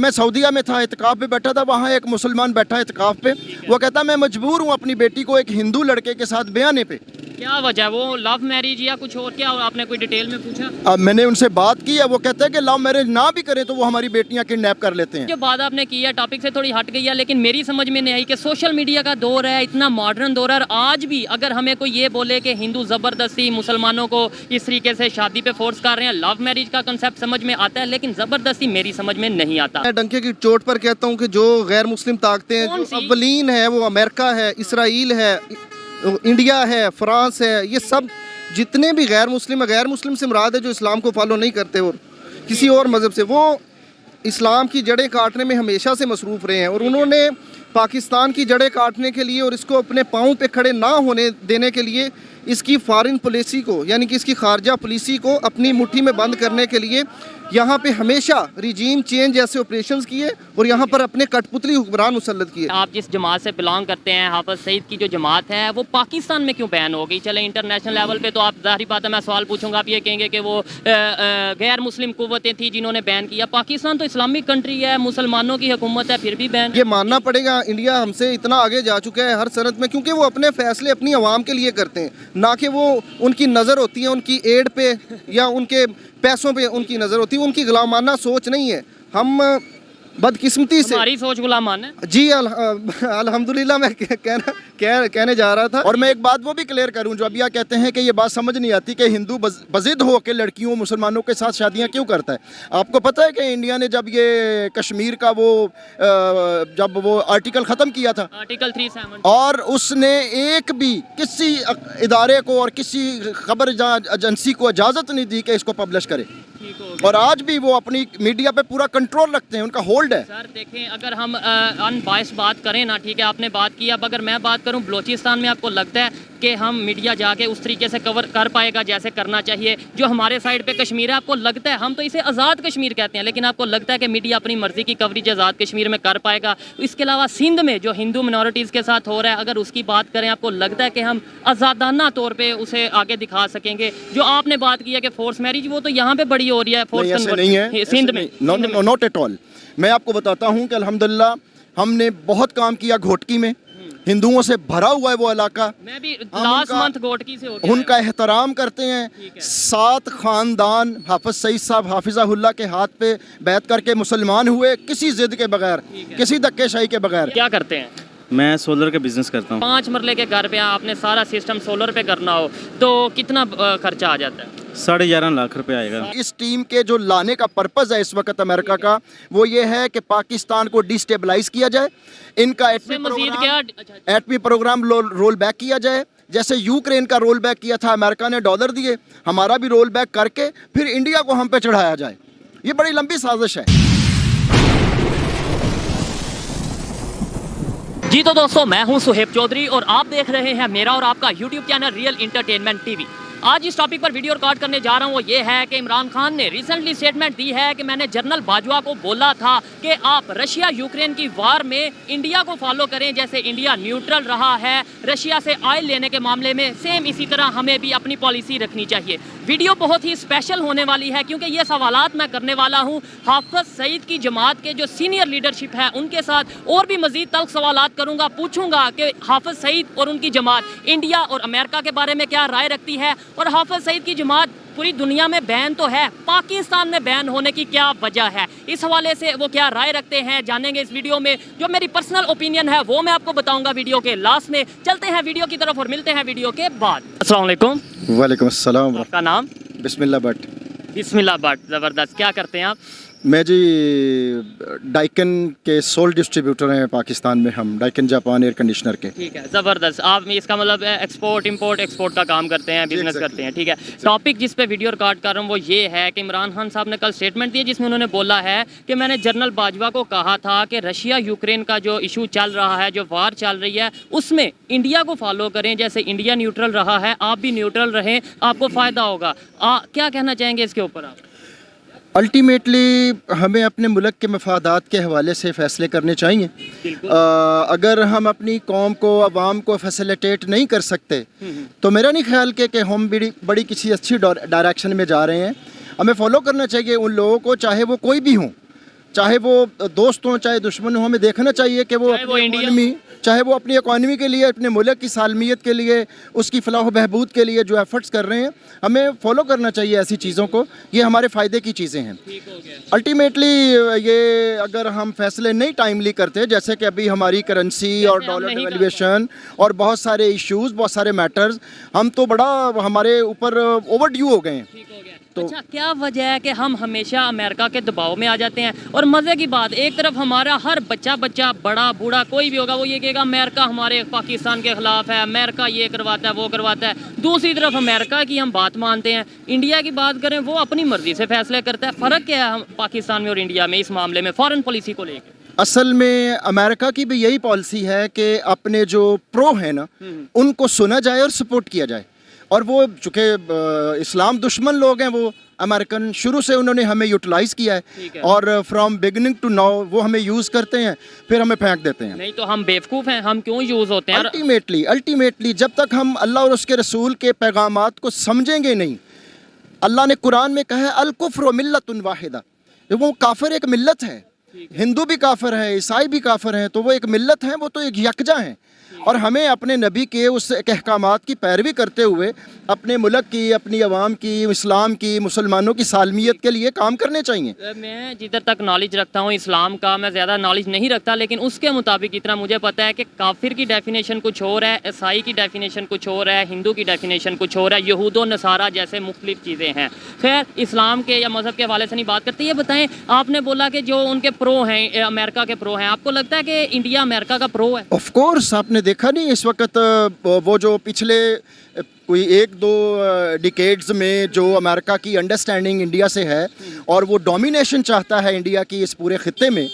मैं सऊदीया में था, इत्काफ पे बैठा था, वहाँ एक मुसलमान बैठा है इत्काफ पे, वो कहता मैं मजबूर हूँ अपनी बेटी को एक हिंदू लड़के के साथ ब्याने पे। क्या वजह, वो लव मैरिज या कुछ और, क्या आपने कोई डिटेल में पूछा? अब मैंने उनसे बात की है, वो कहते हैं कि लव मैरिज ना भी करें तो वो हमारी बेटियां किडनैप कर लेते हैं। जो बात आपने की है टॉपिक से थोड़ी हट गई है, लेकिन मेरी समझ में नहीं आई कि सोशल मीडिया का दौर है, इतना मॉडर्न दौर है, और आज भी अगर हमें कोई ये बोले कि हिंदू ज़बरदस्ती मुसलमानों को इस तरीके से शादी पे फोर्स कर रहे हैं, लव मैरिज का कंसेप्ट समझ में आता है, लेकिन ज़बरदस्ती मेरी समझ में नहीं आता। मैं डंके की चोट पर कहता हूँ कि जो गैर मुस्लिम ताकतें कौन जो सी? अव्वलीन है, वो अमेरिका है, इसराइल है, इंडिया है, फ्रांस है, ये सब जितने भी गैर मुस्लिम से मुराद है जो इस्लाम को फॉलो नहीं करते और किसी और मज़हब से, वो इस्लाम की जड़ें काटने में हमेशा से मसरूफ़ रहे हैं। और उन्होंने पाकिस्तान की जड़ें काटने के लिए और इसको अपने पाँव पे खड़े ना होने देने के लिए इसकी फॉरेन पॉलिसी को, यानी कि इसकी खारजा पॉलिसी को अपनी मुट्ठी में बंद करने के लिए यहाँ पे हमेशा रिजीम चेंज जैसे ऑपरेशंस किए और यहाँ पर अपने कठपुतली हुक्मरान मुसल्लत किए। आप जिस जमात से बिलोंग करते हैं, हाफिज सईद की जो जमात है, वो पाकिस्तान में क्यों बैन हो गई? चले इंटरनेशनल लेवल पे तो आप ज़ाहिर बात है, मैं सवाल पूछूंगा, आप ये कहेंगे कि वो गैर मुस्लिम कुव्वतें थी जिन्होंने बैन किया। पाकिस्तान तो इस्लामिक कंट्री है, मुसलमानों की हुकूमत है, फिर भी बैन। ये मानना पड़ेगा, इंडिया हमसे इतना आगे जा चुका है हर सनत में, क्योंकि वो अपने फैसले अपनी आवाम के लिए करते हैं, ना कि वो उनकी नज़र होती है उनकी एड पे या उनके पैसों पे उनकी नज़र होती है, उनकी गुलामाना सोच नहीं है। हम बदकिस्मती से, हमारी सोच गुलामाना है जी अल्हम्दुलिल्लाह, मैं कहने जा रहा था। और मैं एक बात वो भी क्लियर करूं, जो अभी आप कहते हैं कि ये बात समझ नहीं आती कि हिंदू बज़िद हो के लड़कियों मुसलमानों के साथ शादियां क्यों करता है। आपको पता है कि इंडिया ने जब ये कश्मीर का जब वो आर्टिकल ख़त्म किया था, आर्टिकल 370, और उसने एक भी किसी इदारे को और किसी खबर एजेंसी को इजाज़त नहीं दी कि इसको पब्लिश करे, ठीक हो गया। और आज भी वो अपनी मीडिया पे पूरा कंट्रोल रखते हैं, उनका होल्ड है। सर देखें, अगर हम अनबायस बात करें ना, ठीक है, आपने बात की, अब अगर मैं बात करूं बलूचिस्तान में, आपको लगता है कि हम मीडिया जाके उस तरीके से कवर कर पाएगा जैसे करना चाहिए? जो हमारे साइड पे कश्मीर है, आपको लगता है, हम तो इसे आज़ाद कश्मीर कहते हैं, लेकिन आपको लगता है कि मीडिया अपनी मर्जी की कवरेज आज़ाद कश्मीर में कर पाएगा? इसके अलावा सिंध में जो हिंदू मिनॉरिटीज़ के साथ हो रहा है, अगर उसकी बात करें, आपको लगता है कि हम आज़ादाना तौर पर उसे आगे दिखा सकेंगे? जो आपने बात की है कि फोर्स मैरिज, वो तो यहाँ पर बड़ी हो रही है, फोर्स नहीं है सिंध में। Not at all. मैं आपको बताता हूँ कि अल्हम्दुलिल्लाह हमने बहुत काम किया घोटकी में, हिंदुओं से भरा हुआ है वो इलाका। मैं भी लास्ट मंथ घोटकी से होके उनका एहतराम करते हैं। 7 खानदान हाफिज सईद साहब हाफिज़हुल्लाह के हाथ पे बैत करके मुसलमान हुए, किसी जिद के बगैर, किसी धक्केशाही के बगैर। क्या करते हैं? मैं सोलर का बिजनेस करता हूँ। 5 मरले के घर पे आपने सारा सिस्टम सोलर पे करना हो तो कितना खर्चा आ जाता है? 11.5 लाख रुपए आएगा। इस टीम के जो लाने का पर्पज़ है इस वक्त अमेरिका का, वो ये है कि पाकिस्तान को डिस्टेबलाइज किया जाए, इनका एटमी प्रोग्राम रोल बैक किया जाए, जैसे यूक्रेन का रोल बैक किया था, अमेरिका ने डॉलर दिए, हमारा भी रोल बैक करके फिर इंडिया को हम पे चढ़ाया जाए। ये बड़ी लंबी साजिश है। जी तो दोस्तों, मैं हूं सुहेब चौधरी और आप देख रहे हैं मेरा और आपका YouTube channel real entertainment TV. आज इस टॉपिक पर वीडियो रिकॉर्ड करने जा रहा हूँ, वो ये है कि इमरान खान ने रिसेंटली स्टेटमेंट दी है कि मैंने जनरल बाजवा को बोला था कि आप रशिया यूक्रेन की वार में इंडिया को फॉलो करें, जैसे इंडिया न्यूट्रल रहा है रशिया से ऑयल लेने के मामले में, सेम इसी तरह हमें भी अपनी पॉलिसी रखनी चाहिए। वीडियो बहुत ही स्पेशल होने वाली है क्योंकि ये सवालात मैं करने वाला हूँ हाफिज सईद की जमात के जो सीनियर लीडरशिप है उनके साथ, और भी मजीद तल्ख सवालात करूँगा, पूछूंगा कि हाफिज सईद और उनकी जमात इंडिया और अमेरिका के बारे में क्या राय रखती है, और हाफिज सईद की जमात पूरी दुनिया में बैन तो है, पाकिस्तान में बैन होने की क्या वजह है, इस हवाले से वो क्या राय रखते हैं जानेंगे इस वीडियो में। जो मेरी पर्सनल ओपिनियन है वो मैं आपको बताऊंगा वीडियो के लास्ट में। चलते हैं वीडियो की तरफ और मिलते हैं वीडियो के बाद। अस्सलाम वालेकुम। वालेकुम अस्सलाम। आपका नाम? बिस्मिल्लाह भट्ट। बिस्मिल्लाह भट्ट, ज़बरदस्त। क्या करते हैं आप? मैं जी डाइकन के सोल डिस्ट्रीब्यूटर हैं पाकिस्तान में, हम डाइकन जापान एयर कंडीशनर के। ठीक है, ज़बरदस्त। आप इसका मतलब एक्सपोर्ट इंपोर्ट एक्सपोर्ट का काम करते हैं, बिजनेस करते हैं, ठीक है। टॉपिक जिस पे वीडियो रिकॉर्ड कर रहा हूँ वो ये है कि इमरान खान साहब ने कल स्टेटमेंट दी जिसमें उन्होंने बोला है कि मैंने जनरल बाजवा को कहा था कि रशिया यूक्रेन का जो इशू चल रहा है, जो वार चल रही है, उसमें इंडिया को फॉलो करें, जैसे इंडिया न्यूट्रल रहा है आप भी न्यूट्रल रहें, आपको फ़ायदा होगा। क्या कहना चाहेंगे इसके ऊपर आप? अल्टीमेटली हमें अपने मुल्क के मफादात के हवाले से फ़ैसले करने चाहिए। अगर हम अपनी कौम को, आवाम को फैसिलिटेट नहीं कर सकते तो मेरा नहीं ख्याल कि हम बड़ी किसी अच्छी डायरेक्शन में जा रहे हैं। हमें फॉलो करना चाहिए उन लोगों को, चाहे वो कोई भी हों, चाहे वो दोस्त हों चाहे दुश्मन हों, हमें देखना चाहिए कि वो चाहे वो अपनी इंडिया इकॉनमी, चाहे वो अपनी इकॉनमी के लिए, अपने मुल्क की सालमियत के लिए, उसकी फलाह बहबूद के लिए जो एफर्ट्स कर रहे हैं, हमें फॉलो करना चाहिए ऐसी चीज़ों को। ये हमारे फ़ायदे की चीज़ें हैं। अल्टीमेटली ये अगर हम फैसले नहीं टाइमली करते, जैसे कि अभी हमारी करेंसी और हम डॉलर नहीं कर डिवेल्यूशन और बहुत सारे इश्यूज़, बहुत सारे मैटर्स, हम तो बड़ा हमारे ऊपर ओवर ड्यू हो गए हैं। अच्छा, क्या वजह है कि हम हमेशा अमेरिका के दबाव में आ जाते हैं? और मज़े की बात, एक तरफ हमारा हर बच्चा बड़ा बूढ़ा कोई भी होगा वो ये कहेगा अमेरिका हमारे पाकिस्तान के ख़िलाफ़ है, अमेरिका ये करवाता है वो करवाता है। दूसरी तरफ अमेरिका की हम बात मानते हैं, इंडिया की बात करें वो अपनी मर्ज़ी से फैसले करता है। फ़र्क क्या है हम पाकिस्तान में और इंडिया में इस मामले में फ़ॉरेन पॉलिसी को लेकर? असल में अमेरिका की भी यही पॉलिसी है कि अपने जो प्रो हैं ना, उनको सुना जाए और सपोर्ट किया जाए। और वो चूँकि इस्लाम दुश्मन लोग हैं, वो अमेरिकन शुरू से उन्होंने हमें यूटिलाइज़ किया है और फ्रॉम बिगिनिंग टू नाउ वो हमें यूज़ करते हैं, फिर हमें फेंक देते हैं। नहीं तो हम बेवकूफ़ हैं, हम क्यों यूज़ होते हैं? अल्टीमेटली जब तक हम अल्लाह और उसके रसूल के पैगामात को समझेंगे नहीं, अल्लाह ने कुरान में कहा है अल कुफ्र मिल्लतुन वाहिदा, वो काफिर एक मिल्लत है, हिंदू भी काफिर है, ईसाई भी काफिर हैं, तो वो एक मिल्लत है, वो तो एक यकजा हैं। और हमें अपने नबी के उस अहकामात की पैरवी करते हुए अपने मुल्क की, अपनी आवाम की, इस्लाम की, मुसलमानों की सालमियत के लिए काम करने चाहिए। मैं जिधर तक नॉलेज रखता हूँ इस्लाम का, मैं ज़्यादा नॉलेज नहीं रखता, लेकिन उसके मुताबिक इतना मुझे पता है कि काफिर की डेफिनेशन कुछ और है, ईसाई की डेफिनेशन कुछ और है, हिंदू की डेफिनेशन कुछ और है, यहूद व नसारा जैसे मुख्तलिफ चीज़ें हैं। खैर, इस्लाम के या मज़हब के हवाले से नहीं बात करते। ये बताएं, आपने बोला कि जो उनके प्रो हैं, अमेरिका के प्रो हैं, आपको लगता है कि इंडिया अमेरिका का प्रो है? ऑफ कोर्स, आपने देखा नहीं इस वक्त वो जो पिछले कोई 1-2 डिकेड्स में जो अमेरिका की अंडरस्टैंडिंग इंडिया से है और वो डोमिनेशन चाहता है इंडिया की इस पूरे खित्ते में,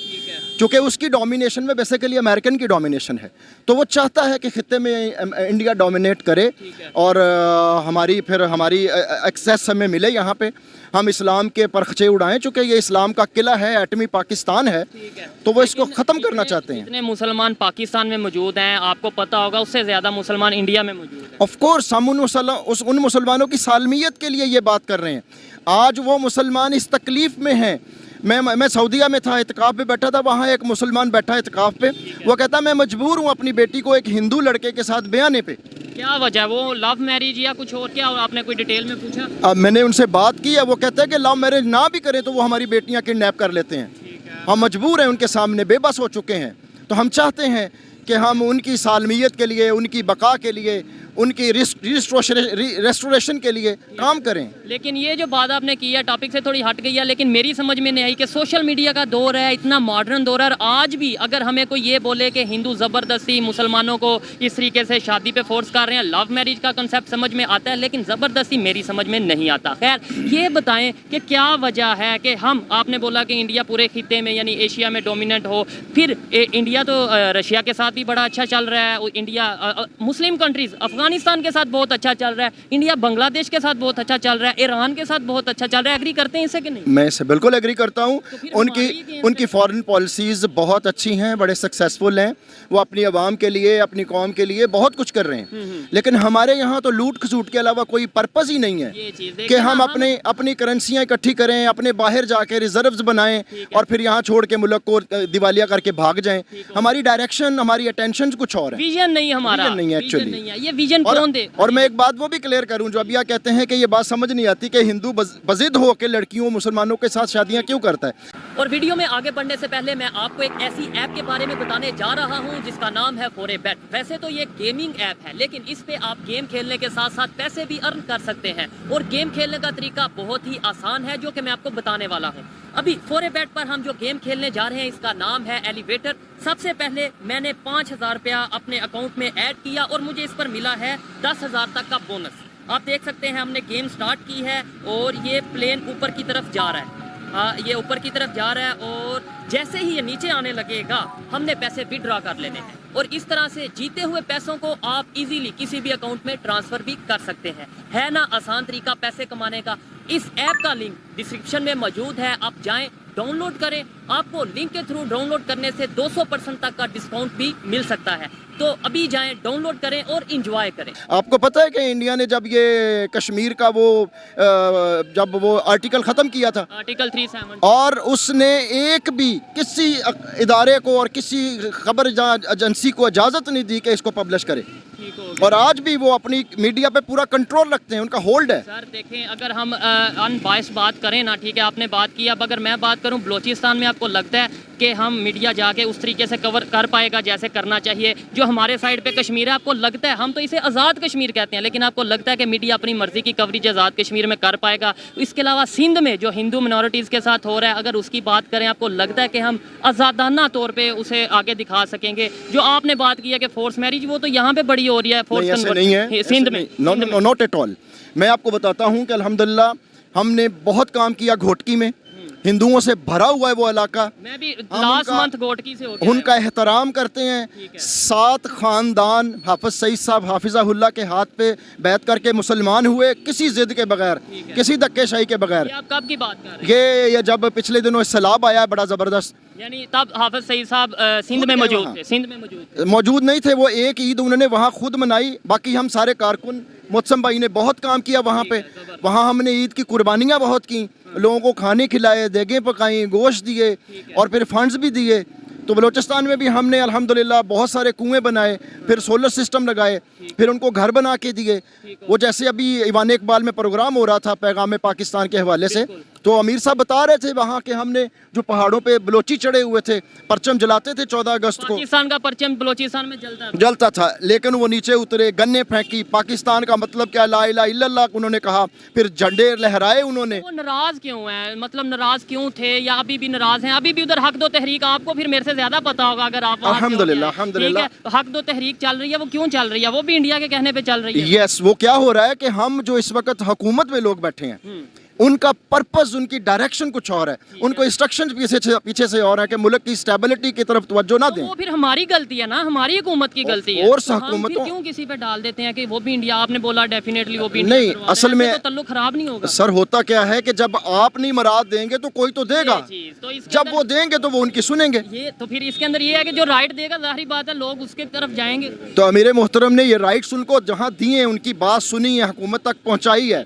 क्योंकि उसकी डोमिनेशन में बेसिकली अमेरिकन की डोमिनेशन है, तो वो चाहता है कि खित्ते में इंडिया डोमिनेट करे और हमारी एक्सेस हमें मिले, यहाँ पे हम इस्लाम के परखचे उड़ाएं। चूँकि ये इस्लाम का किला है, एटमी पाकिस्तान है, तो वो इसको ख़त्म करना चाहते हैं। जितने मुसलमान पाकिस्तान में मौजूद हैं, आपको पता होगा उससे ज़्यादा मुसलमान इंडिया में मौजूद हैं। ऑफ कोर्स, हम उन मुसलमानों की सालमियत के लिए ये बात कर रहे हैं। आज वो मुसलमान इस तकलीफ़ में हैं। मैं सऊदीया में था, इत्काफ़ पे बैठा था, वहाँ एक मुसलमान बैठा इत्काफ़ पे, वो कहता मैं मजबूर हूँ अपनी बेटी को एक हिंदू लड़के के साथ ब्याने पे। क्या वजह, वो लव मैरिज या कुछ और? क्या आपने कोई डिटेल में पूछा? अब मैंने उनसे बात की है, वो कहते हैं कि लव मैरिज ना भी करें तो वो हमारी बेटियाँ किडनैप कर लेते हैं। हम मजबूर हैं, उनके सामने बेबस हो चुके हैं। तो हम चाहते हैं कि हम उनकी सालमियत के लिए, उनकी बका के लिए, उनकी रेस्टोरेशन के लिए काम करें। लेकिन ये जो बात आपने की है टॉपिक से थोड़ी हट गई है, लेकिन मेरी समझ में नहीं आई कि सोशल मीडिया का दौर है, इतना मॉडर्न दौर है, आज भी अगर हमें कोई ये बोले कि हिंदू ज़बरदस्ती मुसलमानों को इस तरीके से शादी पे फोर्स कर रहे हैं, लव मैरिज का कंसेप्ट समझ में आता है, लेकिन ज़बरदस्ती मेरी समझ में नहीं आता। खैर, ये बताएं कि क्या वजह है कि हम, आपने बोला कि इंडिया पूरे खित्ते में यानी एशिया में डोमिनेंट हो, फिर इंडिया तो रशिया के साथ भी बड़ा अच्छा चल रहा है, इंडिया मुस्लिम कंट्रीज़ अफगानिस्तान के साथ बहुत अच्छा चल रहा है, इंडिया बांग्लादेश के साथ बहुत अच्छा चल रहा है, ईरान के साथ बहुत अच्छा चल रहा है। एग्री करते हैं इससे कि नहीं? मैं इससे बिल्कुल एग्री करता हूँ। तो उनकी फॉरेन पॉलिसीज़ बहुत अच्छी हैं, बड़े सक्सेसफुल हैं, वो अपनी आवाम के लिए, अपनी कौम के लिए बहुत कुछ कर रहे हैं। लेकिन हमारे यहाँ तो लूट खसूट के अलावा कोई पर्पज़ ही नहीं है कि हम अपनी करेंसियाँ इकट्ठी करें, अपने बाहर जाके रिजर्व्स बनाएं और फिर यहाँ छोड़ के मुल्क को दिवालिया करके भाग जाएं। हमारी डायरेक्शन, हमारी अटेंशन कुछ और है, विजन नहीं हमारा, विजन नहीं है एक्चुअली। ये विजन कौन दे? और मैं एक बात वो भी क्लियर करूं, जो अभी कहते हैं कि ये बात समझ नहीं आती कि हिंदू बजिद हो के लड़कियों मुसलमानों के साथ शादियां क्यों करता है। और वीडियो में आगे बढ़ने से पहले मैं आपको एक ऐसी ऐप के बारे में बताने जा रहा हूं जिसका नाम है फोरेबेट। वैसे तो ये गेमिंग ऐप है, लेकिन इस पे आप गेम खेलने के साथ साथ पैसे भी अर्न कर सकते हैं और गेम खेलने का तरीका बहुत ही आसान है, जो कि मैं आपको बताने वाला हूँ। अभी फोरेबेट पर हम जो गेम खेलने जा रहे हैं इसका नाम है एलिवेटर। सबसे पहले मैंने 5,000 रुपया अपने अकाउंट में ऐड किया और मुझे इस पर मिला है 10,000 तक का बोनस। आप देख सकते हैं हमने गेम स्टार्ट की है और ये प्लेन ऊपर की तरफ जा रहा है। ये ऊपर की तरफ जा रहा है और जैसे ही ये नीचे आने लगेगा हमने पैसे विड्रॉ कर लेने हैं और इस तरह से जीते हुए पैसों को आप इजीली किसी भी अकाउंट में ट्रांसफर भी कर सकते हैं। है ना आसान तरीका पैसे कमाने का? इस ऐप का लिंक डिस्क्रिप्शन में मौजूद है, आप जाएं, डाउनलोड करें آپ کو لنک کے تھرو ڈاؤن لوڈ کرنے سے 200% تک کا ڈسکاؤنٹ بھی مل سکتا ہے. تو ابھی جائیں, ڈاؤن لوڈ کریں اور انجوائے کریں. آپ کو پتہ ہے کہ انڈیا نے جب یہ کشمیر کا جب وہ آرٹیکل ختم کیا تھا, آرٹیکل 37, اور اس نے ایک بھی کسی ادارے کو اور کسی خبر ایجنسی کو اجازت نہیں دی کہ اس کو پبلش کرے, اور آج بھی وہ اپنی میڈیا پہ پورا کنٹرول رکھتے ہیں, ان کا ہولڈ ہے. سر دیکھیں, اگر ہم ان بائس بات کریں نا, ٹھیک ہے, آپ نے بات کی, اب اگر میں بات کروں بلوچستان میں, آپ کو لگتا ہے کہ ہم میڈیا جا کے اس طریقے سے کور کر پائے گا جیسے کرنا چاہیے؟ جو ہمارے سائڈ پہ کشمیر ہے, آپ کو لگتا ہے, ہم تو اسے آزاد کشمیر کہتے ہیں, لیکن آپ کو لگتا ہے کہ میڈیا اپنی مرضی کی کوریج آزاد کشمیر میں کر پائے گا؟ اس کے علاوہ سندھ میں جو ہندو منورٹیز کے ساتھ ہو رہا ہے, اگر اس کی بات کریں, آپ کو لگتا ہے کہ ہم آزادانہ طور پہ اسے آگے دکھا سکیں گے؟ جو آپ نے بات کی ہے کہ فورس میرج, وہ تو یہاں پہ بڑی ہو رہی ہے, فورس نہیں ہے سندھ میں. Not at all. میں آپ کو بتاتا ہوں کہ الحمدللہ ہم نے بہت کام کیا گھوٹکی میں, ہندوؤں سے بھرا ہوا ہے وہ علاقہ. میں بھی لاسٹ منتھ گھوٹکی سے ہو گیا, ان کا احترام کرتے ہیں. 7 خاندان حافظ سعید صاحب حافظہ اللہ کے ہاتھ پہ بیعت کر کے مسلمان ہوئے, کسی ضد کے بغیر, کسی دھکے شاہی کے بغیر. یہ آپ کب کی بات کر رہے ہیں؟ یہ جب پچھلے دنوں سیلاب آیا بڑا زبردست, یعنی تب حافظ سعید صاحب سندھ میں موجود تھے؟ سندھ میں موجود نہیں تھے وہ. ایک عید انہوں نے وہاں خود منائی, باقی ہم سارے کارکن, محتسم بھائی نے بہت کام کیا وہاں پہ. وہاں ہم نے عید کی قربانیاں بہت کی, لوگوں کو کھانے کھلائے, دیگیں پکائیں, گوشت دیے, اور پھر فنڈز بھی دیے. تو بلوچستان میں بھی ہم نے الحمدللہ بہت سارے کنویں بنائے, پھر سولر سسٹم لگائے, پھر ان کو گھر بنا کے دیے. وہ جیسے ابھی ایوان اقبال میں پروگرام ہو رہا تھا پیغام پاکستان کے حوالے سے, تو امیر صاحب بتا رہے تھے وہاں کہ ہم نے جو پہاڑوں پہ بلوچی چڑھے ہوئے تھے, پرچم جلاتے تھے 14 اگست کو, پاکستان کا پرچم بلوچستان میں جلتا تھا, لیکن وہ نیچے اترے, گنے پھینکی, پاکستان کا مطلب کیا, لا الہ الا اللہ انہوں نے کہا, پھر جھنڈے لہرائے انہوں نے. وہ ناراض کیوں ہیں, مطلب ناراض کیوں تھے, یا ابھی بھی ناراض ہیں؟ ابھی بھی ادھر حق دو تحریک, آپ کو پھر میرے سے زیادہ پتا ہوگا اگر آپ الحمدللہ حق دو تحریک چل رہی ہے, وہ کیوں چل رہی ہے؟ وہ بھی انڈیا کے کہنے پہ چل رہی ہے. یس, وہ کیا ہو رہا ہے کہ ہم جو اس وقت حکومت میں لوگ بیٹھے ہیں, ان کا پرپس, ان کی ڈائریکشن کچھ اور ہے, ان کو انسٹرکشن پیچھے سے اور ہے کہ ملک کی اسٹیبلٹی کی طرف توجہ نہ دیں. وہ پھر ہماری غلطی ہے نا, ہماری حکومت کی غلطی ہے. اور حکومتوں کیوں کسی پہ ڈال دیتے ہیں کہ وہ بھی انڈیا, آپ نے بولا ڈیفینیٹلی وہ بھی نہیں, اصل میں تعلق خراب نہیں ہوگا. سر ہوتا کیا ہے کہ جب آپ نہیں مراد دیں گے تو کوئی تو دے گا, جب وہ دیں گے تو وہ ان کی سنیں گے. یہ تو پھر اس کے اندر یہ ہے کہ جو رائٹ دے گا, ظاہری بات ہے لوگ اس کے طرف جائیں گے. تو امیر محترم نے یہ رائٹس ان کو جہاں دی ہیں, ان کی بات سنی ہے, حکومت تک پہنچائی ہے.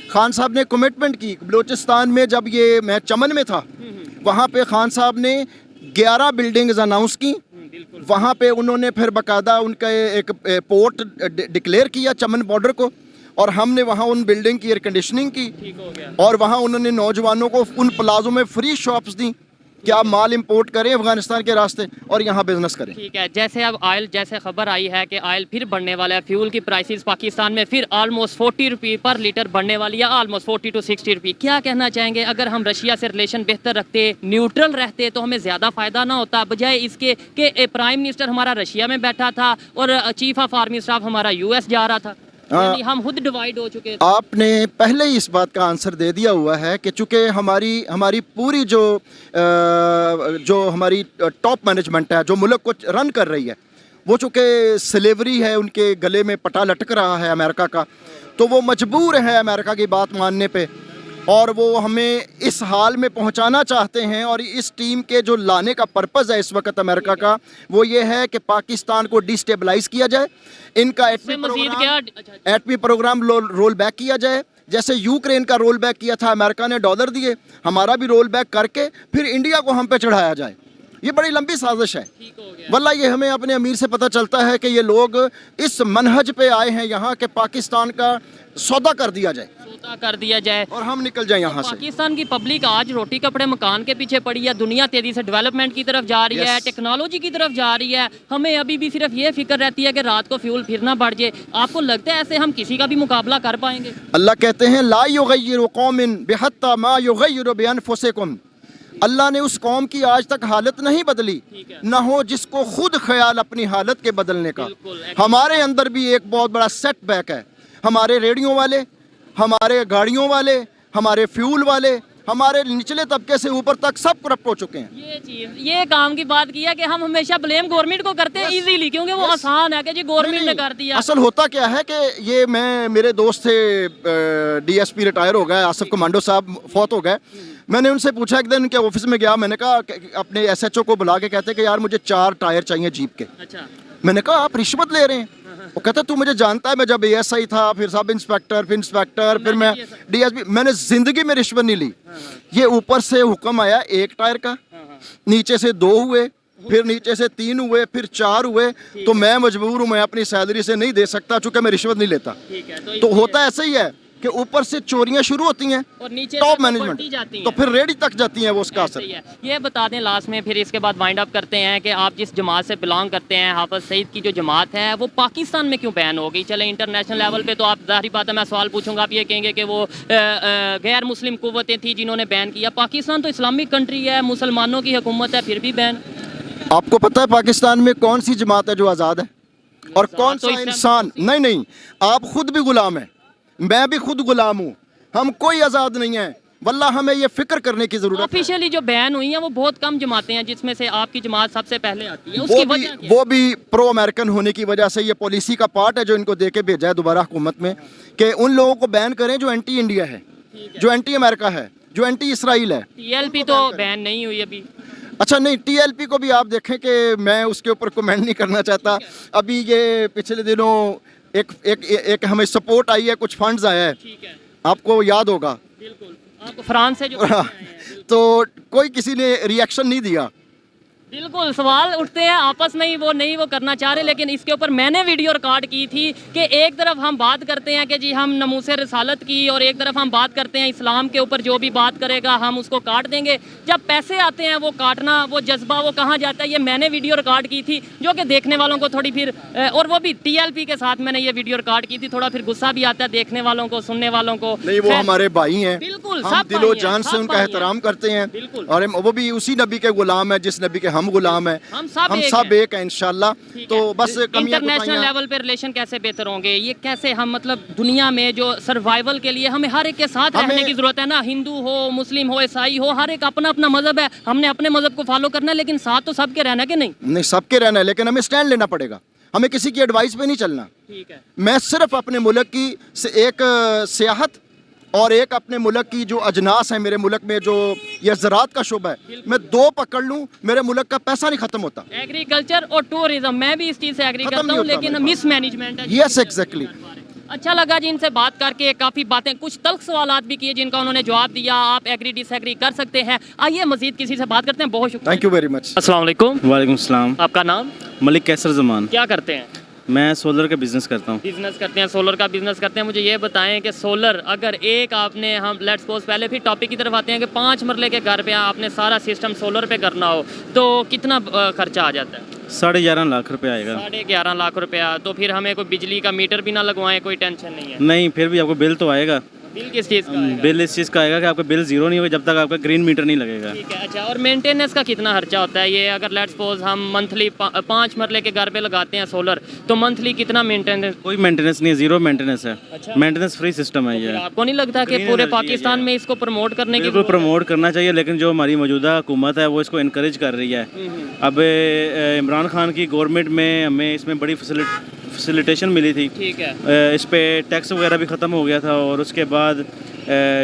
خان صاحب نے کمٹمنٹ کی بلوچستان میں, جب یہ میں چمن میں تھا, وہاں پہ خان صاحب نے 11 بلڈنگز اناؤنس کی. وہاں پہ انہوں نے پھر باقاعدہ ان کا ایک پورٹ ڈکلیئر کیا چمن بارڈر کو, اور ہم نے وہاں ان بلڈنگ کی ایئر کنڈیشننگ کی, اور وہاں انہوں نے نوجوانوں کو ان پلازوں میں فری شاپس دیں کہ آپ مال امپورٹ کریں افغانستان کے راستے اور یہاں بزنس کریں. ٹھیک ہے, جیسے اب آئل, جیسے خبر آئی ہے کہ آئل پھر بڑھنے والا ہے, فیول کی پرائسز پاکستان میں پھر آلموسٹ 40 روپے پر لیٹر بڑھنے والی ہے, آلموسٹ 40 to 60 روپے. کیا کہنا چاہیں گے, اگر ہم رشیا سے ریلیشن بہتر رکھتے, نیوٹرل رہتے, تو ہمیں زیادہ فائدہ نہ ہوتا, بجائے اس کے کہ پرائم منسٹر ہمارا رشیا میں بیٹھا تھا اور چیف آف آرمی اسٹاف ہمارا US جا رہا تھا. یعنی ہم خود ڈیوائیڈ ہو چکے. آپ نے پہلے ہی اس بات کا آنسر دے دیا ہوا ہے کہ چونکہ ہماری پوری جو ہماری ٹاپ مینجمنٹ ہے, جو ملک کو رن کر رہی ہے, وہ چونکہ سلیوری ہے, ان کے گلے میں پٹا لٹک رہا ہے امریکہ کا, تو وہ مجبور ہے امریکہ کی بات ماننے پہ, اور وہ ہمیں اس حال میں پہنچانا چاہتے ہیں. اور اس ٹیم کے جو لانے کا پرپز ہے اس وقت امریکہ کا, وہ یہ ہے کہ پاکستان کو ڈی اسٹیبلائز کیا جائے, ان کا ایٹمی پروگرام رول بیک کیا جائے. جیسے یوکرین کا رول بیک کیا تھا, امریکہ نے ڈالر دیے, ہمارا بھی رول بیک کر کے پھر انڈیا کو ہم پہ چڑھایا جائے. یہ بڑی لمبی سازش ہے. واللہ یہ ہمیں اپنے امیر سے پتہ چلتا ہے کہ یہ لوگ اس منہج پہ آئے ہیں یہاں کہ پاکستان کا سودا کر دیا جائے اور ہم نکل جائیں یہاں سے. پاکستان کی پبلک آج روٹی کپڑے مکان کے پیچھے پڑی ہے, دنیا تیزی سے ڈیولپمنٹ کی طرف جا رہی ہے, ٹیکنالوجی کی طرف جا رہی ہے. ہمیں ابھی بھی صرف یہ فکر رہتی ہے کہ رات کو فیول پھر نہ بڑھ جائے. آپ کو لگتا ہے ایسے ہم کسی کا بھی مقابلہ کر پائیں گے؟ اللہ کہتے ہیں لا یغیر قوم بحتی ما یغیر بانفسکم. اللہ نے اس قوم کی آج تک حالت نہیں بدلی, نہ ہو جس کو خود خیال اپنی حالت کے بدلنے کا. ہمارے اندر بھی ایک بہت بڑا سیٹ بیک ہے. ہمارے ریڈیو والے, ہمارے گاڑیوں والے, ہمارے فیول والے, हमारे निचले तबके से ऊपर तक सब करप्ट हो चुके हैं। ये चीज, ये काम की बात की है कि हम हमेशा ब्लेम गवर्नमेंट को करते हैं इजीली, क्योंकि वो आसान है कि जी गवर्नमेंट ने कर दिया। असल होता क्या है कि ये मेरे दोस्त थे डीएसपी रिटायर हो गए, आसिफ कमांडो साहब फौत हो गए। मैंने उनसे पूछा, एक दिन उनके ऑफिस में गया, मैंने कहा अपने एसएचओ को बुला के कहते कि यार मुझे 4 टायर चाहिए जीप के। अच्छा, मैंने कहा आप रिश्वत ले रहे हैं? वो कहता तू मुझे जानता है, मैं जब एएसआई था, फिर सब इंस्पेक्टर, फिर इंस्पेक्टर, फिर मैं डीएसपी, मैंने जिंदगी में रिश्वत नहीं ली। ये ऊपर से हुक्म आया 1 टायर का, नीचे से 2 हुए, फिर नीचे से 3 हुए, फिर 4 हुए, तो मैं मजबूर हूँ, मैं अपनी सैलरी से नहीं दे सकता चूंकि मैं रिश्वत नहीं लेता। ठीक है, तो होता ऐसा ही है कि ऊपर से चोरियां शुरू होती हैं और नीचे टॉप से मैनेजमेंट, बढ़ती जाती हैं। तो फिर रेडी तक जाती हैं वो, उसका असर। सही है। ये बता दें लास्ट में, फिर इसके बाद वाइंड अप करते हैं कि आप जिस जमात से बिलोंग करते हैं, हाफिज सईद की जो जमात है, वो पाकिस्तान में क्यों बैन हो गई? चले इंटरनेशनल लेवल पे तो आप ज़ाहिर बात है, मैं सवाल पूछूंगा, आप ये कहेंगे कि वो गैर मुस्लिम कुव्वतें थी जिन्होंने बैन किया। पाकिस्तान तो इस्लामिक कंट्री है, मुसलमानों की हुकूमत है, फिर भी बैन। आपको पता है पाकिस्तान में कौन सी जमात है जो आज़ाद है और कौन तो सा इंसान? नहीं, आप खुद भी गुलाम हैं, मैं भी खुद गुलाम हूँ, हम कोई आज़ाद नहीं है। वल्लाह हमें ये फिक्र करने की जरूरत है। ऑफिशियली जो बैन हुई हैं वो बहुत कम जमातें हैं, जिसमें से आपकी जमात सबसे पहले आती है। उसकी वजह क्या है? वो भी प्रो अमेरिकन होने की वजह से, ये पॉलिसी का पार्ट है जो इनको दे के भेजा है दोबारा हुकूमत में, कि उन लोगों को बैन करें जो एंटी इंडिया है, जो एंटी अमेरिका है, जो एंटी इसराइल है। टीएलपी तो बैन नहीं हुई अभी। अच्छा नहीं, टीएलपी को भी आप देखें कि मैं उसके ऊपर कमेंट नहीं करना चाहता। अभी ये पिछले दिनों एक हमें सपोर्ट आई है, कुछ फंड्स आया है, ठीक है, आपको याद होगा। बिल्कुल, आपको फ्रांस से जो तो कोई किसी ने रिएक्शन नहीं दिया। बिल्कुल सवाल उठते हैं आपस में ही, वो नहीं वो करना चाह रहे। लेकिन इसके ऊपर मैंने वीडियो रिकॉर्ड की थी कि एक तरफ हम बात करते हैं कि जी हम नमूसे रिसालत की, और एक तरफ हम बात करते हैं इस्लाम के ऊपर, जो भी बात करेगा हम उसको काट देंगे। जब पैसे आते हैं वो काटना, वो जज्बा वो कहाँ जाता है? ये मैंने वीडियो रिकॉर्ड की थी, जो कि देखने वालों को थोड़ी फिर, और वो भी टीएलपी के साथ मैंने ये वीडियो रिकॉर्ड की थी, थोड़ा फिर गुस्सा भी आता है देखने वालों को, सुनने वालों को। नहीं, वो हमारे भाई हैं, बिल्कुल, हम सब दिलो भाई हैं, जान सब से उनका भाई हैं। एहतराम करते हैं, बिल्कुल। और वो भी उसी नबी के गुलाम है जिस नबी के हम गुलाम हैं। हम सब एक हैं इंशाल्लाह। तो बस इंटरनेशनल लेवल पे रिलेशन कैसे बेहतर होंगे? ये कैसे हम, मतलब दुनिया में जो सर्वाइवल के लिए हमें हर एक के साथ रहने की जरूरत है ना, हिंदू हो, मुस्लिम हो, ईसाई हो, हर एक अपना अपना मजहब है, हमने अपने मजहब को फॉलो करना है, लेकिन साथ तो सबके रहना है कि नहीं? नहीं, सबके रहना है, लेकिन हमें स्टैंड लेना पड़ेगा, हमें किसी की एडवाइस पे नहीं चलना। ठीक है, मैं सिर्फ अपने मुल्क की एक सियाहत और एक अपने मुल्क की जो अजनास है, मेरे मुल्क में जो ये ज़राअत का शुबा है, मैं 2 पकड़ लूँ, मेरे मुल्क का पैसा नहीं खत्म होता। एग्रीकल्चर और टूरिज्म, मैं भी इस चीज़ से एग्री खत्म करता नहीं हूँ, होता लेकिन हमारे मिस मैनेजमेंट है। Yes exactly. अच्छा लगा जी इनसे बात करके, काफ़ी बातें, कुछ तल्ख सवालात भी किए जिनका उन्होंने जवाब दिया। आप एग्री डिसएग्री कर सकते हैं। आइए मजीद किसी से बात करते हैं। बहुत शुक्रिया, थैंक यू वेरी मच। अस्सलाम वालेकुम। वालेकुम सलाम। आपका नाम? मलिक कैसर जमान। क्या करते हैं? मैं सोलर का बिज़नेस करता हूँ। बिजनेस करते हैं, सोलर का बिजनेस करते हैं। मुझे ये बताएं कि सोलर अगर एक आपने, हम लेट्स सपोज पहले फिर टॉपिक की तरफ आते हैं कि 5 मरले के घर पे आपने सारा सिस्टम सोलर पे करना हो तो कितना खर्चा आ जाता है? 11.5 लाख रुपए आएगा। 11.5 लाख रुपया। तो फिर हमें कोई बिजली का मीटर भी ना लगवाएं, कोई टेंशन नहीं है? नहीं, फिर भी आपको बिल तो आएगा। बिल किस चीज़ का आएगा? बिल इस चीज़ का आएगा कि आपका बिल ज़ीरो नहीं होगा जब तक आपका ग्रीन मीटर नहीं लगेगा। ठीक है, अच्छा। और मेंटेनेंस का कितना खर्चा होता है? ये अगर लेट्स सपोज हम मंथली 5 मरले के घर पे लगाते हैं सोलर, तो मंथली कितना मेंटेनेंस? कोई मेंटेनेंस नहीं है, ज़ीरो मेंटेनेंस है। अच्छा। मेंटेनेंस फ्री सिस्टम है ये। आपको नहीं लगता कि Green पूरे energy है पाकिस्तान ये। में इसको प्रमोट करने की बिल्कुल प्रमोट करना चाहिए, लेकिन जो हमारी मौजूदा हुकूमत है वो इसको इनकरेज कर रही है। अब इमरान खान की गवर्नमेंट में हमें इसमें बड़ी फैसिलिटेशन मिली थी। ठीक है, इस पे टैक्स वगैरह भी ख़त्म हो गया था, और उसके बाद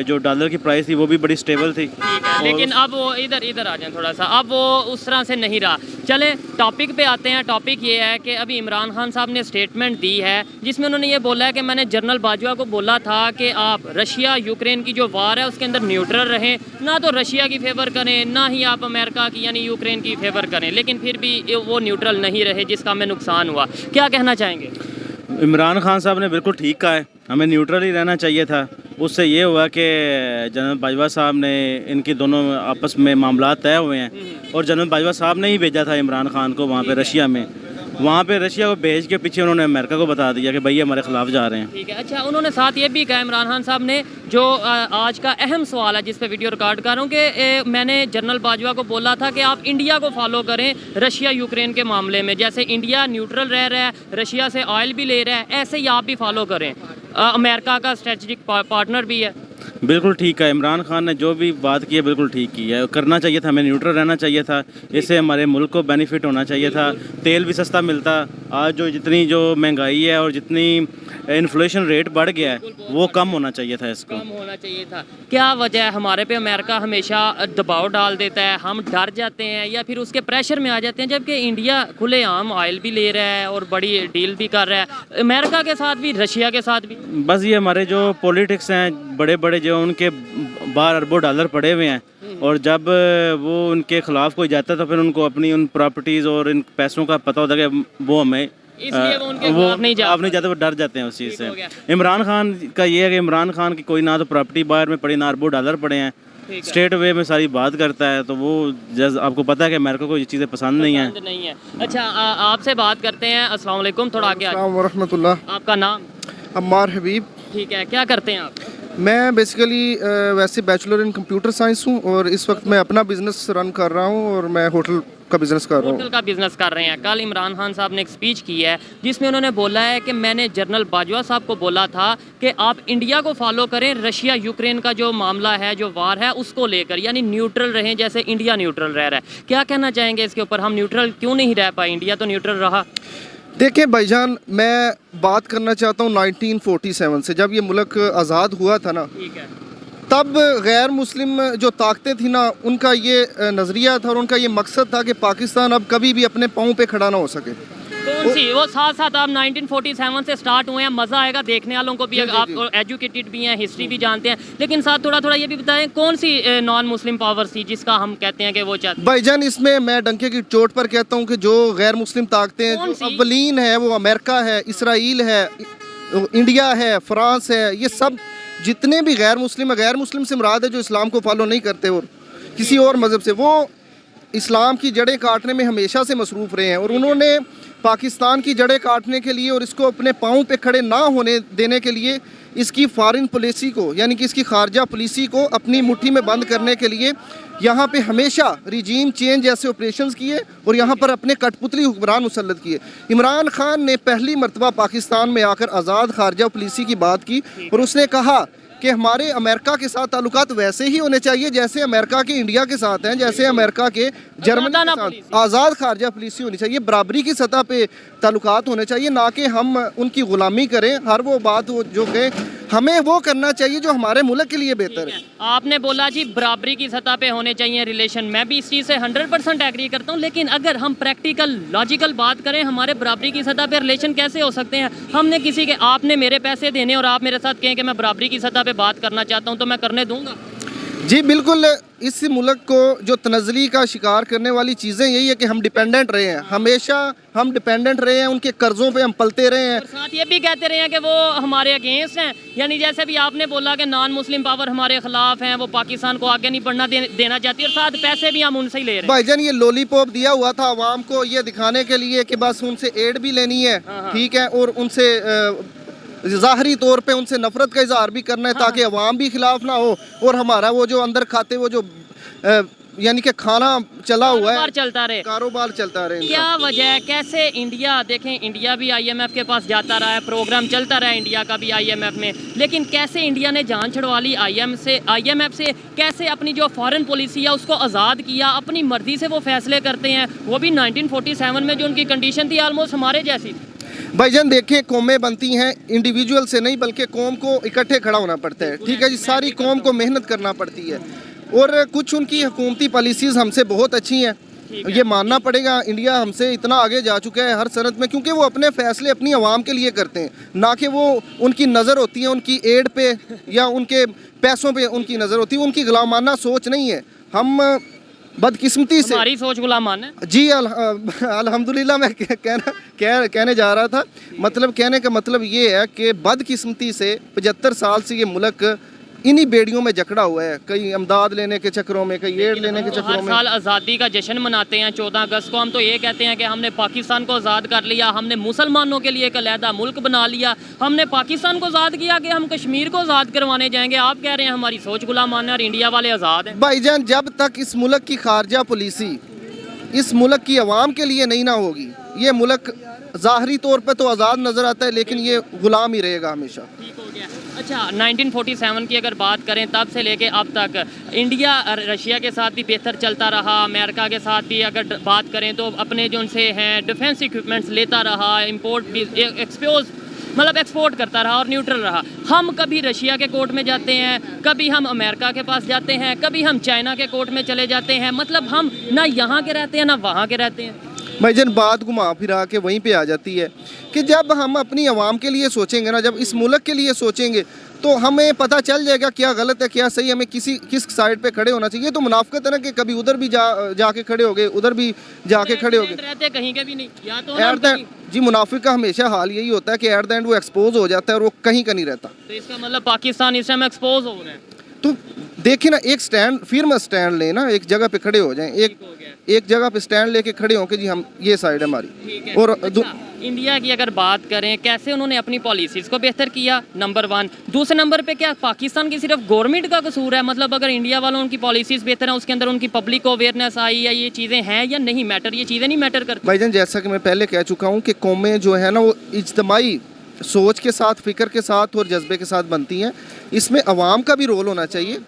जो डॉलर की प्राइस थी वो भी बड़ी स्टेबल थी। ठीक है, लेकिन अब वो इधर आ जाए थोड़ा सा, अब वो उस तरह से नहीं रहा। चले टॉपिक पे आते हैं। टॉपिक ये है कि अभी इमरान खान साहब ने स्टेटमेंट दी है जिसमें उन्होंने ये बोला है कि मैंने जनरल बाजवा को बोला था कि आप रशिया यूक्रेन की जो वार है उसके अंदर न्यूट्रल रहें, ना तो रशिया की फेवर करें ना ही आप अमेरिका की यानी यूक्रेन की फेवर करें, लेकिन फिर भी वो न्यूट्रल नहीं रहे जिसका हमें नुकसान हुआ। क्या कहना चाहेंगे? इमरान खान साहब ने बिल्कुल ठीक कहा है, हमें न्यूट्रल ही रहना चाहिए था। उससे ये हुआ कि जनरल बाजवा साहब ने, इनकी दोनों आपस में मामला तय हुए हैं, और जनरल बाजवा साहब ने ही भेजा था इमरान खान को वहाँ पे रशिया में। वहाँ पे रशिया को भेज के पीछे उन्होंने अमेरिका को बता दिया कि भैया हमारे खिलाफ जा रहे हैं। ठीक है, अच्छा। उन्होंने साथ ये भी कहा इमरान खान साहब ने, जो आज का अहम सवाल है जिस पे वीडियो रिकॉर्ड कर रहा हूँ, कि मैंने जनरल बाजवा को बोला था कि आप इंडिया को फॉलो करें रशिया यूक्रेन के मामले में, जैसे इंडिया न्यूट्रल रह रहा है, रशिया से ऑयल भी ले रहा है, ऐसे ही आप भी फॉलो करें। अमेरिका का स्ट्रेटजिक पार्टनर भी है। بالکل ٹھیک ہے. عمران خان نے جو بھی بات کی ہے بالکل ٹھیک کی ہے. کرنا چاہیے تھا, ہمیں نیوٹرل رہنا چاہیے تھا. اس سے ہمارے ملک کو بینیفٹ ہونا چاہیے تھا. تیل بھی سستا ملتا. آج جو جتنی جو مہنگائی ہے اور جتنی انفلیشن ریٹ بڑھ گیا ہے وہ کم ہونا چاہیے تھا. اس کو کم ہونا چاہیے تھا. کیا وجہ ہے ہمارے پہ امریکہ ہمیشہ دباؤ ڈال دیتا ہے, ہم ڈر جاتے ہیں یا پھر اس کے پریشر میں آ جاتے ہیں, جبکہ انڈیا کھلے عام آئل بھی لے رہا ہے اور بڑی ڈیل بھی کر رہا ہے امریکہ کے ساتھ بھی, رشیا کے ساتھ بھی. بس یہ ہمارے جو پولیٹکس ہیں بڑے بڑے جو ان کے بار اربوں ڈالر پڑے ہوئے ہیں, اور جب وہ ان کے خلاف کوئی جاتا ہے تو پھر ان کو اپنی ان پراپرٹیز اور ان پیسوں کا پتہ ہوتا ہے کہ وہ ہمیں اس لیے وہ ان کے خلاف نہیں جاتے, وہ ڈر جاتے ہیں اس چیز سے. عمران خان کا یہ ہے کہ عمران خان کی کوئی نہ تو پراپرٹی باہر میں پڑی, نہ اربوں ڈالر پڑے ہیں, اسٹیٹ وے میں ساری بات کرتا ہے. تو وہ آپ کو پتہ ہے کہ امریکہ کو یہ چیزیں پسند نہیں ہیں. اچھا آپ سے بات کرتے ہیں. السلام علیکم. تھوڑا آگے السلام ورحمۃ اللہ. آپ کا نام؟ عمار حبیب. ٹھیک ہے, کیا کرتے ہیں آپ؟ میں بیسیکلی ویسے بیچلر ان کمپیوٹر سائنس ہوں, اور اس وقت میں اپنا بزنس رن کر رہا ہوں, اور میں ہوٹل کا بزنس کر رہا ہوں. ہوٹل کا بزنس کر رہے ہیں. کل عمران خان صاحب نے ایک اسپیچ کی ہے جس میں انہوں نے بولا ہے کہ میں نے جنرل باجوہ صاحب کو بولا تھا کہ آپ انڈیا کو فالو کریں, رشیا یوکرین کا جو معاملہ ہے, جو وار ہے, اس کو لے کر, یعنی نیوٹرل رہیں جیسے انڈیا نیوٹرل رہ رہا ہے. کیا کہنا چاہیں گے اس کے اوپر؟ ہم نیوٹرل کیوں نہیں رہ پائے؟ انڈیا تو نیوٹرل رہا. دیکھیں بھائی جان, میں بات کرنا چاہتا ہوں 1947 سے, جب یہ ملک آزاد ہوا تھا نا, ٹھیک ہے, تب غیر مسلم جو طاقتیں تھیں نا, ان کا یہ نظریہ تھا اور ان کا یہ مقصد تھا کہ پاکستان اب کبھی بھی اپنے پاؤں پہ کھڑا نہ ہو سکے. کون سی وہ ساتھ ساتھ آپ 1947 سے سٹارٹ ہوئے ہیں, مزہ آئے گا دیکھنے والوں کو بھی, آپ ایجوکیٹڈ بھی ہیں, ہسٹری بھی جانتے ہیں, لیکن ساتھ تھوڑا تھوڑا یہ بھی بتائیں کون سی نان مسلم پاور تھی جس کا ہم کہتے ہیں کہ وہ چاہتے ہیں؟ بھائی جان, اس میں ڈنکے کی چوٹ پر کہتا ہوں کہ جو غیر مسلم طاقتیں جو اولین ہے وہ امریکہ ہے, اسرائیل ہے, انڈیا ہے, فرانس ہے, یہ سب جتنے بھی غیر مسلم سے مراد ہے جو اسلام کو فالو نہیں کرتے اور کسی اور مذہب سے, وہ اسلام کی جڑیں کاٹنے میں ہمیشہ سے مصروف رہے ہیں. اور انہوں نے پاکستان کی جڑیں کاٹنے کے لیے اور اس کو اپنے پاؤں پہ کھڑے نہ ہونے دینے کے لیے اس کی فارن پالیسی کو, یعنی کہ اس کی خارجہ پالیسی کو اپنی مٹھی میں بند کرنے کے لیے یہاں پہ ہمیشہ ریجیم چینج جیسے آپریشنز کیے اور یہاں پر اپنے کٹ پتلی حکمران مسلط کیے. عمران خان نے پہلی مرتبہ پاکستان میں آ کر آزاد خارجہ پالیسی کی بات کی اور اس نے کہا کہ ہمارے امریکہ کے ساتھ تعلقات ویسے ہی ہونے چاہیے جیسے امریکہ کے انڈیا کے ساتھ ہیں, جیسے امریکہ کے جرمنی کے ساتھ. آزاد خارجہ پالیسی ہونی چاہیے, برابری کی سطح پہ تعلقات ہونے چاہیے, نہ کہ ہم ان کی غلامی کریں. ہر وہ بات جو کہ ہمیں وہ کرنا چاہیے جو ہمارے ملک کے لیے بہتر ہے. آپ نے بولا جی برابری کی سطح پہ ہونے چاہیے ریلیشن, میں بھی اس چیز سے 100% ایگری کرتا ہوں, لیکن اگر ہم پریکٹیکل لاجیکل بات کریں, ہمارے برابری کی سطح پہ ریلیشن کیسے ہو سکتے ہیں؟ ہم نے کسی کے, آپ نے میرے پیسے دینے اور آپ میرے ساتھ کہیں کہ میں برابری کی سطح پہ بات کرنا چاہتا ہوں تو میں کرنے دوں گا؟ جی بالکل. اس ملک کو جو تنزلی کا شکار کرنے والی چیزیں یہی ہے کہ ہم ڈیپینڈنٹ رہے ہیں, ہمیشہ ہم ڈیپینڈنٹ رہے ہیں, ان کے قرضوں پہ ہم پلتے رہے ہیں. اور ساتھ یہ بھی کہتے رہے ہیں کہ وہ ہمارے اگینسٹ ہیں, یعنی جیسے بھی آپ نے بولا کہ نان مسلم پاور ہمارے خلاف ہیں, وہ پاکستان کو آگے نہیں بڑھنا دینا چاہتی, اور ساتھ پیسے بھی ہم ان سے ہی لے رہے ہیں. بھائی جان, یہ لولی پاپ دیا ہوا تھا عوام کو یہ دکھانے کے لیے کہ بس ان سے ایڈ بھی لینی ہے, ٹھیک ہے, اور ان سے ظاہری طور پہ ان سے نفرت کا اظہار بھی کرنا ہے تاکہ عوام بھی خلاف نہ ہو, اور ہمارا وہ جو اندر کھاتے وہ جو یعنی کہ کھانا چلا ہوا ہے, کاروبار چلتا رہے. کیا وجہ ہے؟ کیسے انڈیا, دیکھیں انڈیا بھی IMF کے پاس جاتا رہا ہے, پروگرام چلتا رہا ہے انڈیا کا بھی IMF میں, لیکن کیسے انڈیا نے جان چھڑوا لی IMF سے, کیسے اپنی جو فارن پالیسی ہے اس کو آزاد کیا, اپنی مرضی سے وہ فیصلے کرتے ہیں, وہ بھی 1947 میں جو ان کی کنڈیشن تھی آلموسٹ ہمارے جیسی تھی. بھائی جان دیکھیں, قومیں بنتی ہیں انڈیویجول سے نہیں بلکہ قوم کو اکٹھے کھڑا ہونا پڑتا ہے, ٹھیک ہے جی, ساری قوم کو محنت کرنا پڑتی ہے, اور کچھ ان کی حکومتی پالیسیز ہم سے بہت اچھی ہیں, یہ ماننا پڑے گا. انڈیا ہم سے اتنا آگے جا چکا ہے ہر صنعت میں کیونکہ وہ اپنے فیصلے اپنی عوام کے لیے کرتے ہیں, نہ کہ وہ ان کی نظر ہوتی ہے ان کی ایڈ پہ یا ان کے پیسوں پہ ان کی نظر ہوتی ہے, ان کی غلامانہ سوچ نہیں ہے. ہم بدقسمتی سے ہماری سوچ غلامان ہے. جی الحمدللہ, میں کہنے جا رہا تھا, مطلب کہنے کا مطلب یہ ہے کہ بدقسمتی سے 75 سال سے یہ ملک انہی بیڑیوں میں جکڑا ہوا ہے, کئی امداد لینے کے چکروں میں, کئی ایڈ لینے کے چکروں میں. ہر سال آزادی کا جشن مناتے ہیں 14 اگست کو, ہم تو یہ کہتے ہیں کہ ہم نے پاکستان کو آزاد کر لیا, ہم نے مسلمانوں کے لیے ایک علیحدہ ملک بنا لیا, ہم نے پاکستان کو آزاد کیا کہ ہم کشمیر کو آزاد کروانے جائیں گے. آپ کہہ رہے ہیں ہماری سوچ غلامانہ اور انڈیا والے آزاد ہیں. بھائی جان, جب تک اس ملک کی خارجہ پالیسی اس ملک کی عوام کے لیے نہیں نہ ہوگی, یہ ملک ظاہری طور پہ تو آزاد نظر آتا ہے لیکن یہ غلام ہی رہے گا ہمیشہ. ٹھیک ہو گیا. अच्छा 1947 की अगर बात करें तब से लेके अब तक इंडिया रशिया के साथ भी बेहतर चलता रहा, अमेरिका के साथ भी अगर बात करें तो अपने जो उनसे हैं डिफेंस इक्विपमेंट्स लेता रहा, इंपोर्ट भी एक्सपोर्ट करता रहा और न्यूट्रल रहा। हम कभी रशिया के कोर्ट में जाते हैं, कभी हम अमेरिका के पास जाते हैं, कभी हम चाइना के कोर्ट में चले जाते हैं, मतलब हम ना यहाँ के रहते हैं ना वहाँ के रहते हैं। भाईजान बात घुमा फिरा के वहीं पे आ जाती है कि जब हम अपनी आवाम के लिए सोचेंगे ना, जब इस मुल्क के लिए सोचेंगे तो हमें पता चल जाएगा क्या गलत है क्या सही, हमें किस साइड पे खड़े होना चाहिए। तो मुनाफिकत है ना कि कभी उधर भी जाके खड़े हो गए, उधर भी जाके खड़े हो गए, रहते कहीं के भी नहीं, या तो एट द जी मुनाफिक का हमेशा हाल यही होता है कि एट द एंड वो एक्सपोज हो जाता है और वो कहीं का नहीं रहता। तो इसका मतलब पाकिस्तान इस टाइम एक्सपोज हो रहे हैं। तो देखिए ना, एक स्टैंड फिर मैं स्टैंड ले ना, एक जगह पे खड़े हो जाएं, एक जगह पे स्टैंड लेके खड़े हों कि जी हम ये साइड है हमारी। और इंडिया की अगर बात करें कैसे उन्होंने अपनी पॉलिसीज़ को बेहतर किया, नंबर 1। दूसरे नंबर पे क्या पाकिस्तान की सिर्फ गवर्नमेंट का कसूर है? मतलब अगर इंडिया वालों उनकी पॉलिसीज़ बेहतर हैं, उसके अंदर उनकी पब्लिक को अवेयरनेस आई या ये चीज़ें हैं या नहीं मैटर, ये चीज़ें नहीं मैटर करती? भाईजान जैसा कि मैं पहले कह चुका हूँ कि कौमें जो है ना वो इज्तमाई सोच के साथ, फिक्र के साथ और जज्बे के साथ बनती हैं। इसमें अवाम का भी रोल होना चाहिए।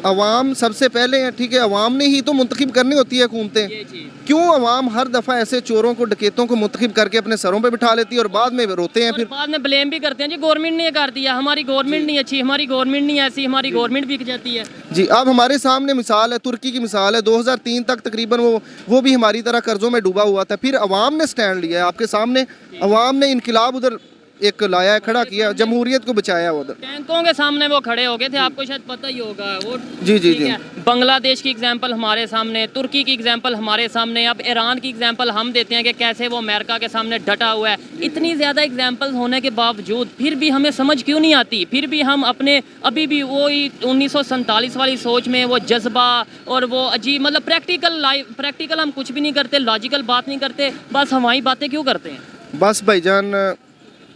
अवाम सबसे पहले है, ठीक है, अवाम ने ही तो मुंतखब करनी होती है हुकूमतें। क्यों अवाम हर दफ़ा ऐसे चोरों को, डकैतों को मुंतखब करके अपने सरों पे बिठा लेती है और बाद में रोते हैं, फिर बाद में ब्लेम भी करते हैं जी गवर्नमेंट ने कर दिया, हमारी गवर्नमेंट नहीं अच्छी, हमारी गवर्नमेंट नहीं ऐसी, हमारी गवर्नमेंट बिक जाती है। जी अब हमारे सामने मिसाल है, तुर्की की मिसाल है, 2003 तक तकरीबन वो भी हमारी तरह कर्जों में डूबा हुआ था। फिर अवाम ने स्टैंड लिया है, आपके सामने अवाम ने इनकलाब उधर एक लाया है, खड़ा किया, जमहूरियत को बचाया उधर। टैंकों के सामने वो खड़े हो गए थे, आपको शायद पता ही होगा वो। जी जी जी। बांग्लादेश की एग्जांपल हमारे सामने, तुर्की की एग्जांपल हमारे सामने, अब ईरान की एग्जांपल हम देते हैं कि कैसे वो अमेरिका के सामने डटा हुआ है। इतनी ज़्यादा एग्जांपल्स होने के बावजूद फिर भी हमें समझ क्यों नहीं आती? फिर भी हम अपने अभी भी वो 1947 वाली सोच में वो जज्बा और वो अजीब, मतलब प्रैक्टिकल हम कुछ भी नहीं करते, लॉजिकल बात नहीं करते, बस हमारी बातें क्यों करते हैं? बस भाईजान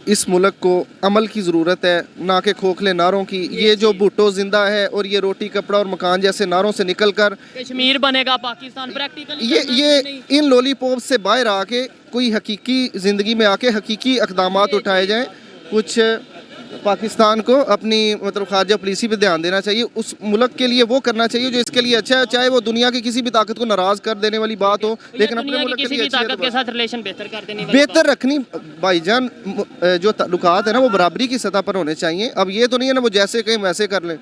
इस मुल्क को अमल की ज़रूरत है, ना कि खोखले नारों की। ये जो भुट्टो जिंदा है और ये रोटी कपड़ा और मकान जैसे नारों से निकल कर कश्मीर बनेगा पाकिस्तान, प्रैक्टिकल ये इन लॉलीपॉप से बाहर आके कोई हकीकी ज़िंदगी में आके हकीकी इक़दामात उठाए जाएं। कुछ पाकिस्तान को अपनी मतलब खारजा पॉलिसी पे ध्यान देना चाहिए, उस मुल्क के लिए वो करना चाहिए जो इसके लिए अच्छा है, चाहे वो दुनिया की किसी भी ताकत को नाराज़ कर देने वाली बात हो, लेकिन अपने मुल्क के लिए ताकत के साथ रिलेशन बेहतर कर देने वाली बेहतर रखनी। भाईजान जो ताल्लुकात है ना वो बराबरी की सतह पर होने चाहिए। अब ये तो नहीं है ना वो जैसे कहें वैसे कर लें,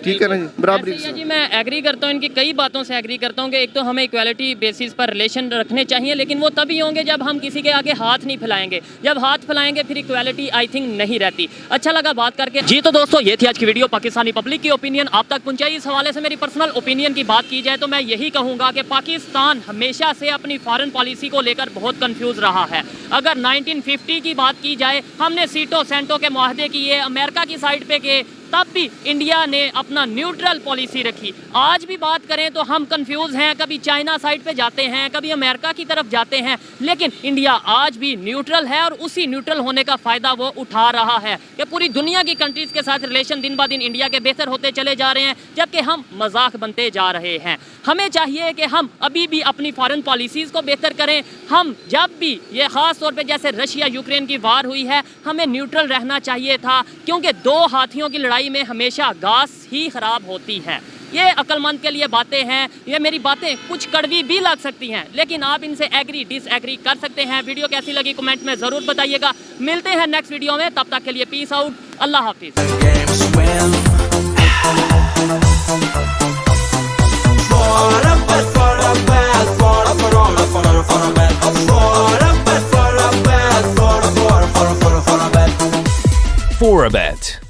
ठीक है ना जी, बराबरी ऐसे ही है जी। मैं एग्री करता हूँ, इनकी कई बातों से एग्री करता हूँ कि एक तो हमें इक्वालिटी बेसिस पर रिलेशन रखने चाहिए, लेकिन वो तभी होंगे जब हम किसी के आगे हाथ नहीं फैलाएंगे। जब हाथ फैलाएंगे फिर इक्वालिटी आई थिंक नहीं रहती। अच्छा लगा बात करके जी। तो दोस्तों ये थी आज की वीडियो, पाकिस्तानी पब्लिक की ओपिनियन आप तक पहुंचाई। इस हवाले से मेरी पर्सनल ओपिनियन की बात की जाए तो मैं यही कहूँगा कि पाकिस्तान हमेशा से अपनी फॉरेन पॉलिसी को लेकर बहुत कन्फ्यूज रहा है। अगर 1950 की बात की जाए, हमने सीटो सेंटो के मुआहदे किए, अमेरिका की साइड पे गए, तब भी इंडिया ने अपना न्यूट्रल पॉलिसी रखी। आज भी बात करें तो हम कंफ्यूज हैं, कभी चाइना साइड पे जाते हैं, कभी अमेरिका की तरफ जाते हैं, लेकिन इंडिया आज भी न्यूट्रल है और उसी न्यूट्रल होने का फ़ायदा वो उठा रहा है कि पूरी दुनिया की कंट्रीज़ के साथ रिलेशन दिन ब दिन इंडिया के बेहतर होते चले जा रहे हैं, जबकि हम मजाक बनते जा रहे हैं। हमें चाहिए कि हम अभी भी अपनी फॉरेन पॉलिसीज़ को बेहतर करें। हम जब भी ये ख़ास तौर पर जैसे रशिया यूक्रेन की वार हुई है, हमें न्यूट्रल रहना चाहिए था, क्योंकि दो हाथियों की लड़ाई में हमेशा घास ही खराब होती है। ये अक्लमंद के लिए बातें हैं, ये मेरी बातें कुछ कड़वी भी लग सकती हैं, लेकिन आप इनसे एग्री डिसएग्री कर सकते हैं। वीडियो कैसी लगी कमेंट में ज़रूर बताइएगा। मिलते हैं नेक्स्ट वीडियो में, तब तक के लिए पीस आउट, अल्लाह हाफिज़।